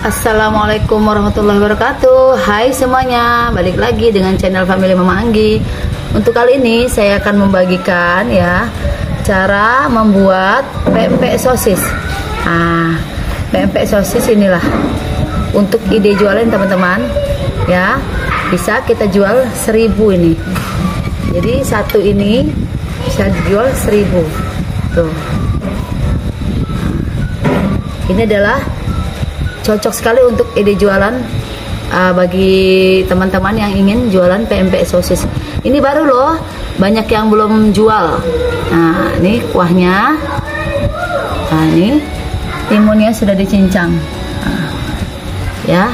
Assalamualaikum warahmatullahi wabarakatuh. Hai semuanya, balik lagi dengan channel Family Mama Anggi. Untuk kali ini saya akan membagikan ya cara membuat pempek sosis. Pempek sosis inilah untuk ide jualan teman-teman ya. Bisa kita jual 1000 ini. Jadi satu ini bisa dijual 1000. Tuh. Ini adalah cocok sekali untuk ide jualan bagi teman-teman yang ingin jualan pempek sosis. Ini baru loh, banyak yang belum jual. Nah, ini kuahnya. Nah, ini timunnya sudah dicincang. Nah, ya,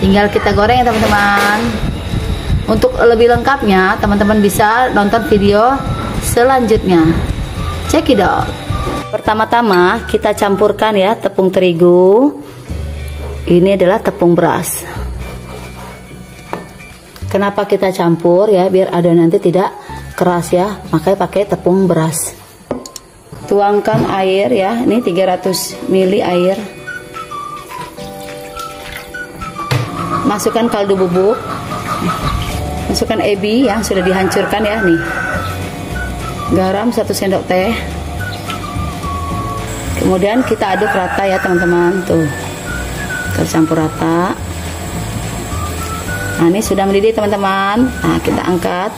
tinggal kita goreng ya teman-teman. Untuk lebih lengkapnya, teman-teman bisa nonton video selanjutnya. Check it out. Pertama-tama kita campurkan ya tepung terigu. Ini adalah tepung beras. Kenapa kita campur ya? Biar adonan nanti tidak keras ya. Makanya pakai tepung beras. Tuangkan air ya. Ini 300 ml air. Masukkan kaldu bubuk. Masukkan ebi yang sudah dihancurkan ya nih. Garam 1 sendok teh. Kemudian kita aduk rata ya teman-teman. Tuh, tercampur rata. Nah, ini sudah mendidih teman-teman. Nah, kita angkat.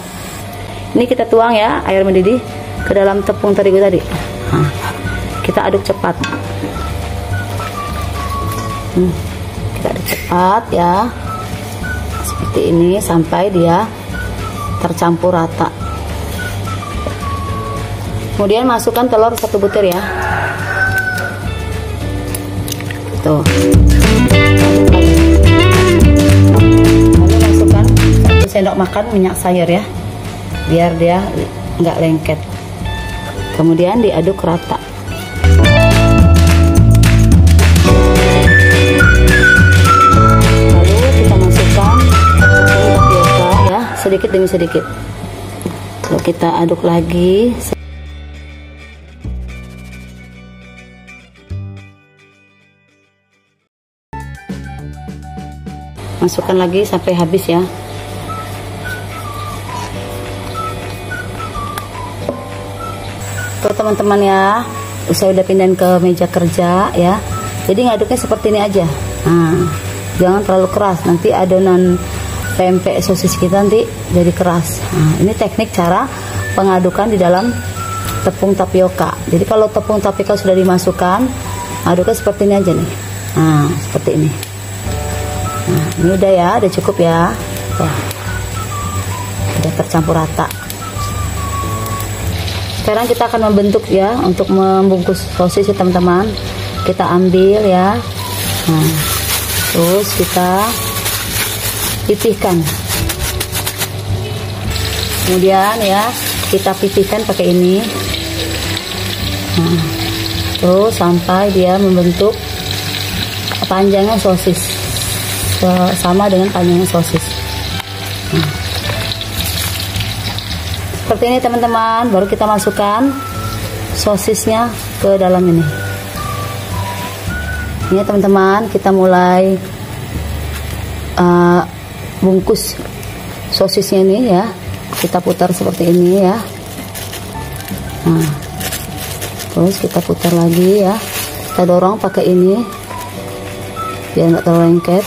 Ini kita tuang ya air mendidih ke dalam tepung terigu tadi. Nah, kita aduk cepat. Kita aduk cepat ya, seperti ini sampai dia tercampur rata. Kemudian masukkan telur 1 butir ya. Tuh. Lalu masukkan 1 sendok makan minyak sayur ya, biar dia nggak lengket. Kemudian diaduk rata. Lalu kita masukkan tepung tapioka ya, sedikit demi sedikit. Lalu kita aduk lagi. Masukkan lagi sampai habis ya. Tuh teman-teman ya, saya udah pindahin ke meja kerja ya. Jadi ngaduknya seperti ini aja. Nah, jangan terlalu keras, nanti adonan pempek sosis kita nanti jadi keras. Nah, ini teknik cara pengadukan di dalam tepung tapioka. Jadi kalau tepung tapioka sudah dimasukkan, aduknya seperti ini aja nih. Nah, seperti ini. Nah, ini udah ya, udah cukup ya. Tuh, udah tercampur rata. Sekarang kita akan membentuk ya, untuk membungkus sosis ya teman-teman. Kita ambil ya. Nah, terus kita pipihkan. Kemudian ya, kita pipihkan pakai ini. Nah, terus sampai dia membentuk panjangnya sosis. Sama dengan panjangnya sosis. Nah, seperti ini teman-teman. Baru kita masukkan sosisnya ke dalam ini. Ini teman-teman, kita mulai bungkus sosisnya ini ya. Kita putar seperti ini ya. Nah, terus kita putar lagi ya. Kita dorong pakai ini biar nggak terlalu lengket.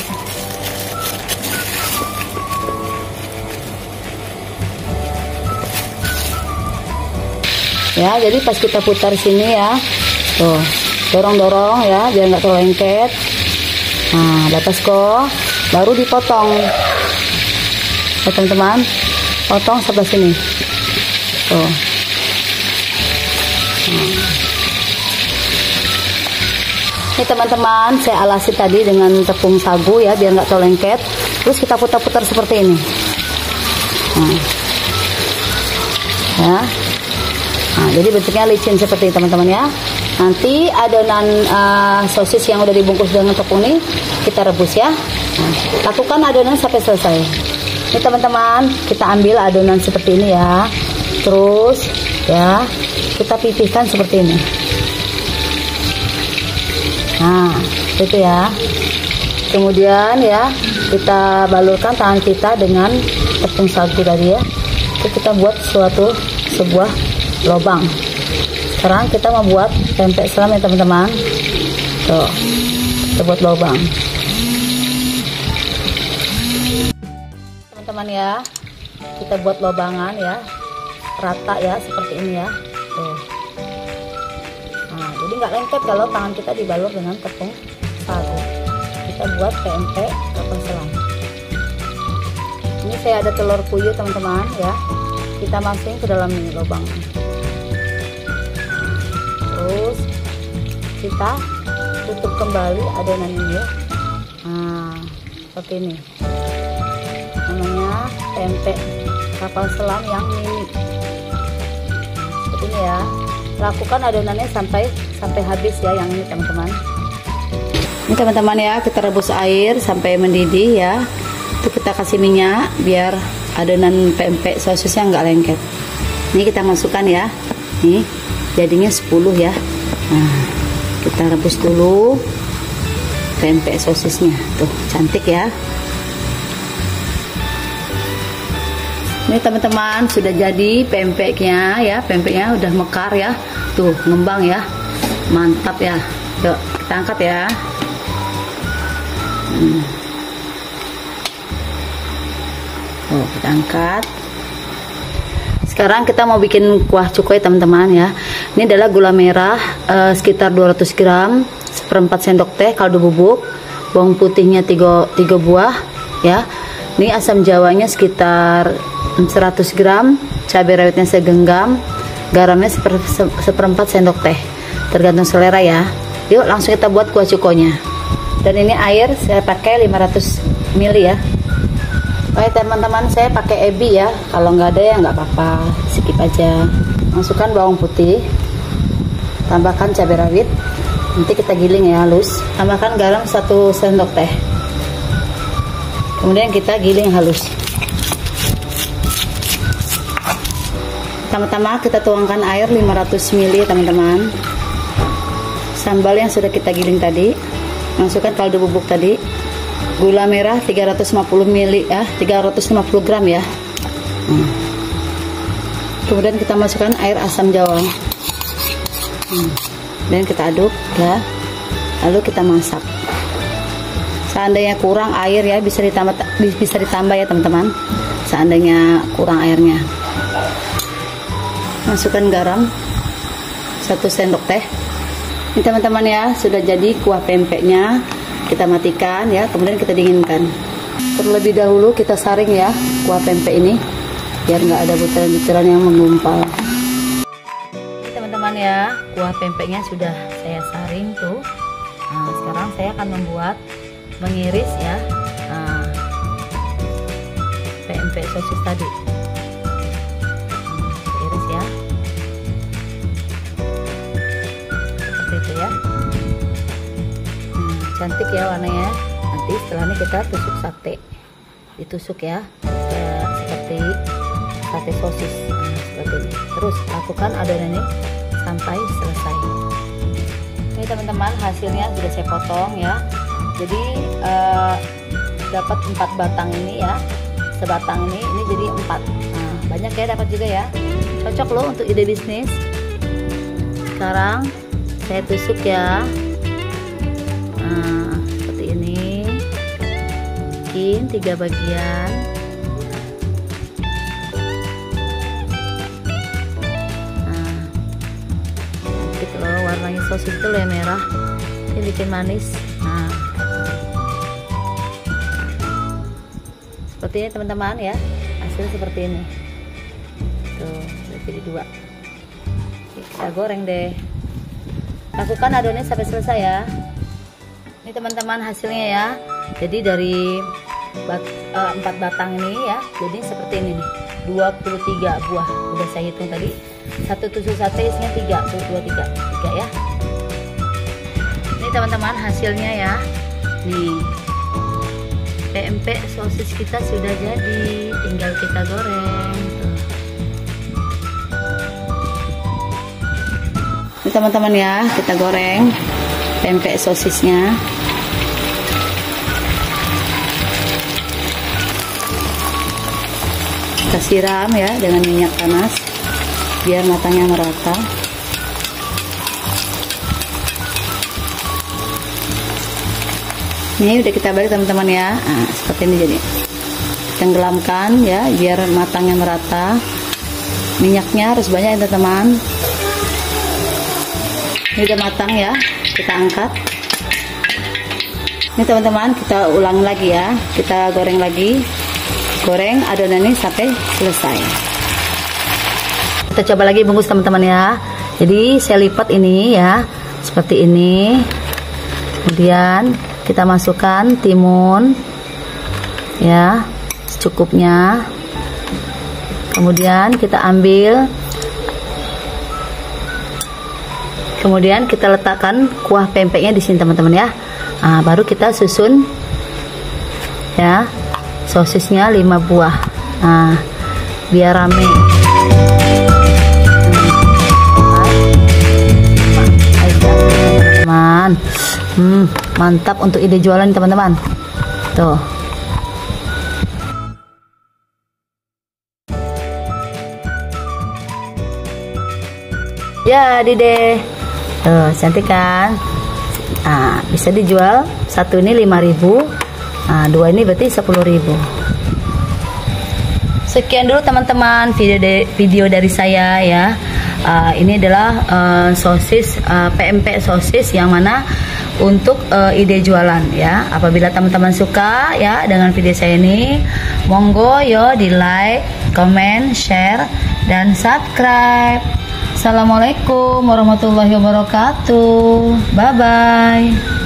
Ya, jadi pas kita putar sini ya, tuh, dorong-dorong ya, biar nggak terlalu lengket. Nah, batas kok, baru dipotong. Ya teman-teman, potong sebelah sini. Tuh. Ini teman-teman, saya alasi tadi dengan tepung sagu ya, biar nggak terlalu lengket. Terus kita putar-putar seperti ini. Nah. Ya. Nah, jadi bentuknya licin seperti ini teman-teman ya. Nanti adonan sosis yang udah dibungkus dengan tepung ini kita rebus ya. Nah, lakukan adonan sampai selesai. Ini teman-teman, kita ambil adonan seperti ini ya. Terus ya, kita pipihkan seperti ini. Nah, itu ya. Kemudian ya, kita balurkan tangan kita dengan tepung sagu tadi ya. Itu kita buat sebuah lubang. Sekarang kita mau buat pempek selam ya teman-teman. Tuh, kita buat lubang. Teman-teman ya, kita buat lubangan ya, rata ya, seperti ini ya. Tuh. Nah, jadi nggak lengket kalau tangan kita dibalur dengan tepung sagu. Kita buat pempek kapal selam. Ini saya ada telur puyuh teman-teman ya, kita masukin ke dalam ini lubang. Terus kita tutup kembali adonan ini ya. Nah, seperti ini. Namanya pempek kapal selam yang mini. Seperti ini ya. Lakukan adonannya sampai habis ya yang ini teman-teman. Ini teman-teman ya, kita rebus air sampai mendidih ya. Itu kita kasih minyak biar adonan pempek sosisnya nggak lengket. Ini kita masukkan ya. Nih, jadinya 10 ya. Nah, kita rebus dulu pempek sosisnya. Tuh, cantik ya. Ini teman-teman sudah jadi pempeknya ya. Pempeknya udah mekar ya. Tuh, ngembang ya. Mantap ya. Yuk, kita angkat ya. Oh, kita angkat. Sekarang kita mau bikin kuah cukoy teman-teman ya. Ini adalah gula merah sekitar 200 gram, 1/4 sendok teh kaldu bubuk, bawang putihnya 3 buah ya. Ini asam jawanya sekitar 100 gram, cabai rawitnya segenggam, garamnya 1/4 sendok teh, tergantung selera ya. Yuk langsung kita buat kuah cukonya. Dan ini air saya pakai 500 ml ya. Oke teman-teman, saya pakai ebi ya. Kalau nggak ada ya nggak apa-apa, skip aja. Masukkan bawang putih, tambahkan cabai rawit, nanti kita giling ya halus. Tambahkan garam 1 sendok teh, kemudian kita giling halus. Pertama-tama kita tuangkan air 500 ml teman-teman. Sambal yang sudah kita giling tadi, masukkan kaldu bubuk tadi, gula merah 350 ml ya, 350 gram ya. Kemudian kita masukkan air asam jawa. Dan kita aduk ya. Lalu kita masak. Seandainya kurang air ya, bisa ditambah ya teman-teman. Seandainya kurang airnya. Masukkan garam 1 sendok teh. Ini teman-teman ya, sudah jadi kuah pempeknya. Kita matikan ya, kemudian kita dinginkan. Terlebih dahulu kita saring ya kuah pempek ini biar nggak ada butiran-butiran yang menggumpal. Ini teman-teman ya, kuah pempeknya sudah saya saring tuh. Nah, sekarang saya akan mengiris ya pempek sosis tadi. Iris ya, seperti itu ya. Cantik ya warnanya. Nanti setelah ini kita tusuk sate, ditusuk ya seperti sate sosis. Nah, seperti ini. Terus lakukan adonan ini sampai selesai. Ini teman-teman, hasilnya sudah saya potong ya. Jadi dapat 4 batang ini ya. Sebatang ini jadi 4. Nah, banyak ya dapat juga ya. Cocok loh untuk ide bisnis. Sekarang saya tusuk ya. Nah, seperti ini, bikin 3 bagian. Nah, cantik loh warnanya sosis itu loh merah. Ini bikin manis. Nah, seperti ini teman-teman ya, hasil seperti ini. Tuh, jadi 2. Kita goreng deh. Lakukan adonannya sampai selesai ya. Ini teman-teman hasilnya ya. Jadi dari 4 batang ini ya, jadi seperti ini nih, 23 buah. Udah saya hitung tadi. 1 tusuk sate isinya 3, tuh 2, 3 ya. Ini teman-teman hasilnya ya. Nih, pempek sosis kita sudah jadi, tinggal kita goreng. Tuh. Ini teman-teman ya, kita goreng. pempek sosisnya. Kita siram ya dengan minyak panas biar matangnya merata. Ini udah kita balik teman-teman ya. Nah, seperti ini jadi. Tenggelamkan ya biar matangnya merata. Minyaknya harus banyak ya teman-teman. Ini udah matang ya. Kita angkat. Ini teman-teman, kita ulang lagi ya. Kita goreng lagi. Goreng adonan ini sampai selesai. Kita coba lagi bungkus teman-teman ya. Jadi saya lipat ini ya. Seperti ini. Kemudian kita masukkan timun ya secukupnya. Kemudian kita ambil, kemudian kita letakkan kuah pempeknya di sini teman-teman ya. Nah, baru kita susun ya sosisnya 5 buah. Nah, biar rame. Teman-teman, mantap untuk ide jualan teman-teman. Tuh. Jadi deh. Tuh, cantik kan? Nah, bisa dijual satu ini 5.000. Nah, 2 ini berarti 10.000. Sekian dulu teman-teman video dari saya ya. Ini adalah sosis pempek sosis yang mana untuk ide jualan ya. Apabila teman-teman suka ya dengan video saya ini, monggo yo di like, comment, share, dan subscribe. Assalamualaikum warahmatullahi wabarakatuh. Bye bye.